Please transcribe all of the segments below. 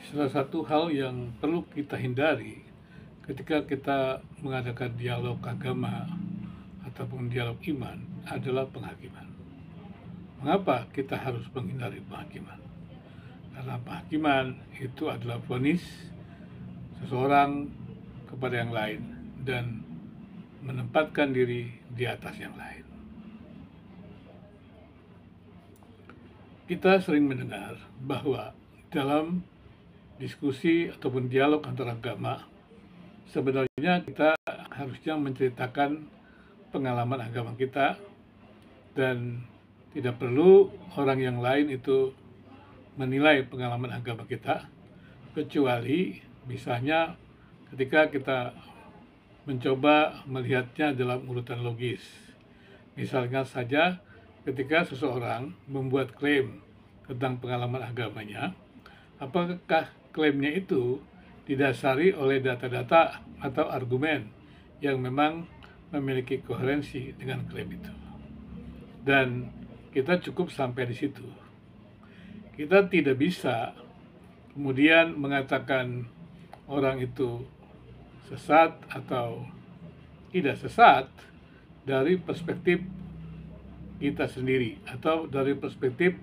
Salah satu hal yang perlu kita hindari ketika kita mengadakan dialog agama ataupun dialog iman adalah penghakiman. Mengapa kita harus menghindari penghakiman? Karena penghakiman itu adalah vonis seseorang kepada yang lain dan menempatkan diri di atas yang lain. Kita sering mendengar bahwa dalam diskusi ataupun dialog antar agama, sebenarnya kita harusnya menceritakan pengalaman agama kita dan tidak perlu orang yang lain itu menilai pengalaman agama kita, kecuali misalnya ketika kita mencoba melihatnya dalam urutan logis. Misalnya saja ketika seseorang membuat klaim tentang pengalaman agamanya, apakah klaimnya itu didasari oleh data-data atau argumen yang memang memiliki koherensi dengan klaim itu. Dan kita cukup sampai di situ. Kita tidak bisa kemudian mengatakan orang itu sesat atau tidak sesat dari perspektif kita sendiri atau dari perspektif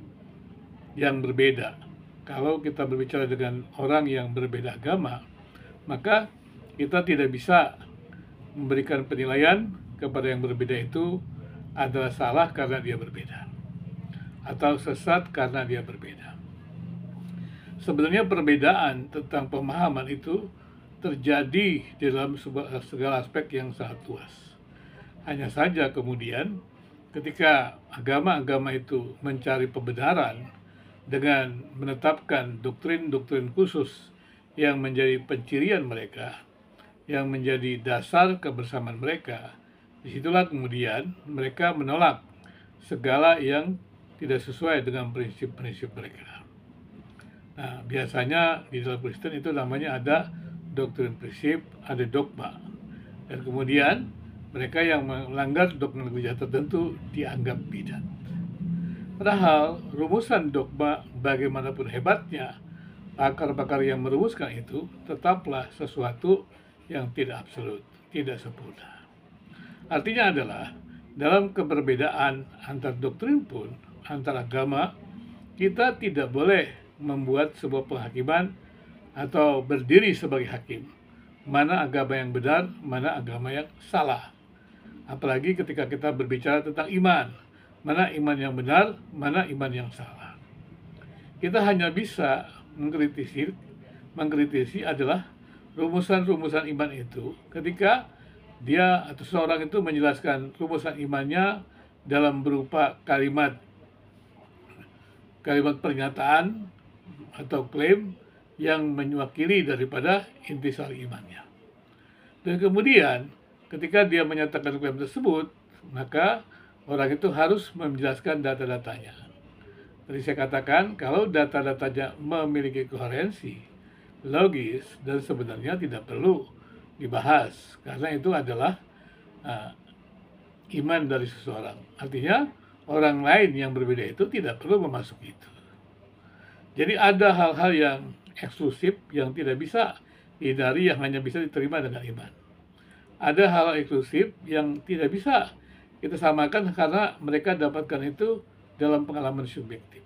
yang berbeda. Kalau kita berbicara dengan orang yang berbeda agama, maka kita tidak bisa memberikan penilaian kepada yang berbeda itu adalah salah karena dia berbeda atau sesat karena dia berbeda. Sebenarnya perbedaan tentang pemahaman itu terjadi dalam segala aspek yang sangat luas. Hanya saja kemudian ketika agama-agama itu mencari pembenaran dengan menetapkan doktrin-doktrin khusus yang menjadi pencirian mereka, yang menjadi dasar kebersamaan mereka, disitulah kemudian mereka menolak segala yang tidak sesuai dengan prinsip-prinsip mereka. Nah, biasanya di dalam Kristen itu namanya ada doktrin prinsip, ada dogma. Dan kemudian mereka yang melanggar dogma tertentu dianggap bidat. Padahal rumusan dogma bagaimanapun hebatnya, pakar-pakar yang merumuskan itu tetaplah sesuatu yang tidak absolut, tidak sempurna. Artinya adalah dalam keberbedaan antar doktrin pun, antar agama, kita tidak boleh membuat sebuah penghakiman atau berdiri sebagai hakim. Mana agama yang benar, mana agama yang salah. Apalagi ketika kita berbicara tentang iman. Mana iman yang benar, mana iman yang salah. Kita hanya bisa mengkritisi adalah rumusan-rumusan iman itu ketika dia atau seorang itu menjelaskan rumusan imannya dalam berupa kalimat pernyataan atau klaim yang mewakili daripada intisari imannya. Dan kemudian ketika dia menyatakan klaim tersebut, maka orang itu harus menjelaskan data-datanya. Tadi saya katakan kalau data-datanya memiliki koherensi, logis, dan sebenarnya tidak perlu dibahas karena itu adalah iman dari seseorang. Artinya orang lain yang berbeda itu tidak perlu memasuki itu. Jadi ada hal-hal yang eksklusif yang tidak bisa dihindari, yang hanya bisa diterima dengan iman. Ada hal eksklusif yang tidak bisa kita samakan karena mereka dapatkan itu dalam pengalaman subjektif.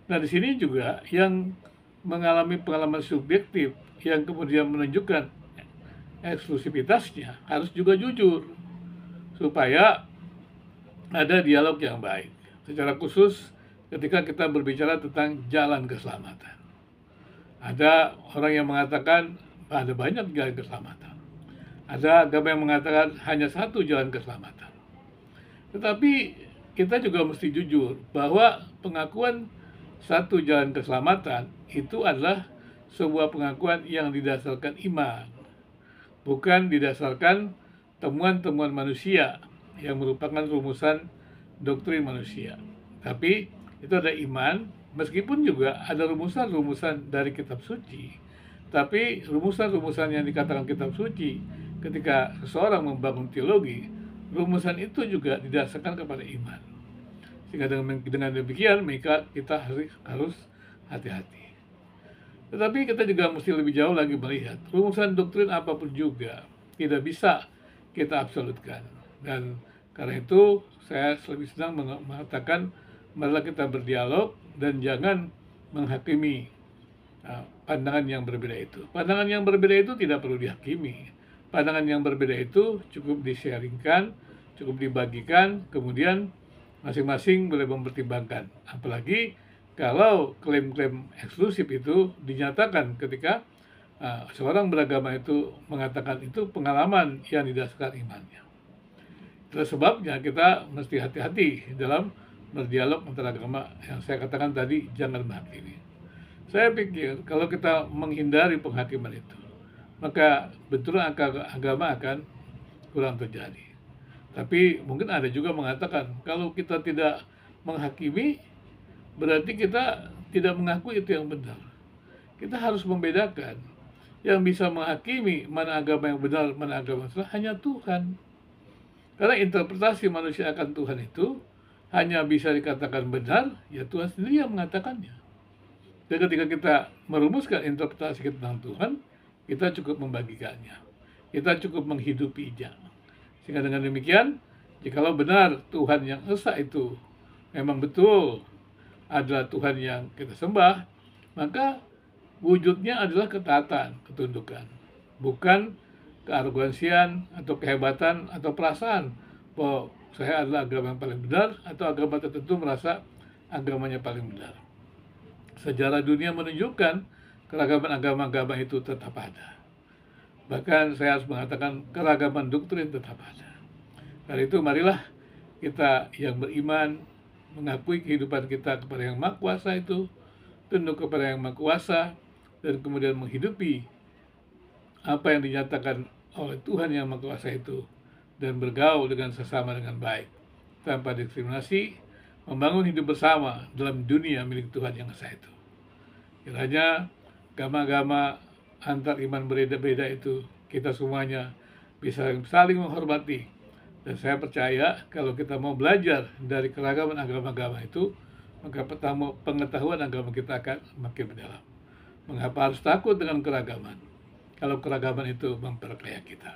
Nah, di sini juga yang mengalami pengalaman subjektif yang kemudian menunjukkan eksklusivitasnya harus juga jujur supaya ada dialog yang baik. Secara khusus ketika kita berbicara tentang jalan keselamatan. Ada orang yang mengatakan ada banyak jalan keselamatan. Ada agama yang mengatakan hanya satu jalan keselamatan. Tetapi kita juga mesti jujur bahwa pengakuan satu jalan keselamatan itu adalah sebuah pengakuan yang didasarkan iman, bukan didasarkan temuan-temuan manusia yang merupakan rumusan doktrin manusia. Tapi itu ada iman, meskipun juga ada rumusan-rumusan dari kitab suci. Tapi rumusan-rumusan yang dikatakan kitab suci, ketika seseorang membangun teologi, rumusan itu juga didasarkan kepada iman. Sehingga dengan demikian, maka kita harus hati-hati. Tetapi kita juga mesti lebih jauh lagi melihat, rumusan doktrin apapun juga tidak bisa kita absolutkan. Dan karena itu saya lebih senang mengatakan, marilah kita berdialog dan jangan menghakimi pandangan yang berbeda itu. Pandangan yang berbeda itu tidak perlu dihakimi. Pandangan yang berbeda itu cukup di-sharingkan, cukup dibagikan, kemudian masing-masing boleh mempertimbangkan. Apalagi kalau klaim-klaim eksklusif itu dinyatakan ketika seorang beragama itu mengatakan itu pengalaman yang didasarkan imannya. Itulah sebabnya kita mesti hati-hati dalam berdialog antara agama, yang saya katakan tadi, jangan menghakimi. Saya pikir kalau kita menghindari penghakiman itu, maka betul agama akan kurang terjadi. Tapi mungkin ada juga mengatakan kalau kita tidak menghakimi, berarti kita tidak mengakui itu yang benar. Kita harus membedakan. Yang bisa menghakimi mana agama yang benar, mana agama yang salah, hanya Tuhan. Karena interpretasi manusia akan Tuhan itu hanya bisa dikatakan benar, ya Tuhan sendiri yang mengatakannya. Dan ketika kita merumuskan interpretasi kita tentang Tuhan, kita cukup membagikannya. Kita cukup menghidupinya. Sehingga dengan demikian, jikalau benar Tuhan yang esa itu memang betul adalah Tuhan yang kita sembah, maka wujudnya adalah ketaatan, ketundukan. Bukan kearogansian atau kehebatan atau perasaan bahwa saya adalah agama yang paling benar atau agama tertentu merasa agamanya paling benar. Sejarah dunia menunjukkan keragaman agama-agama itu tetap ada. Bahkan saya harus mengatakan keragaman doktrin tetap ada. Karena itu marilah kita yang beriman mengakui kehidupan kita kepada Yang Maha Kuasa itu, tunduk kepada Yang Maha Kuasa, dan kemudian menghidupi apa yang dinyatakan oleh Tuhan Yang Maha Kuasa itu, dan bergaul dengan sesama dengan baik, tanpa diskriminasi, membangun hidup bersama dalam dunia milik Tuhan yang esa itu. Kiranya agama-agama antar iman berbeda-beda itu, kita semuanya bisa saling menghormati. Dan saya percaya kalau kita mau belajar dari keragaman agama-agama itu, maka pengetahuan agama kita akan makin mendalam. Mengapa harus takut dengan keragaman? Kalau keragaman itu memperkaya kita.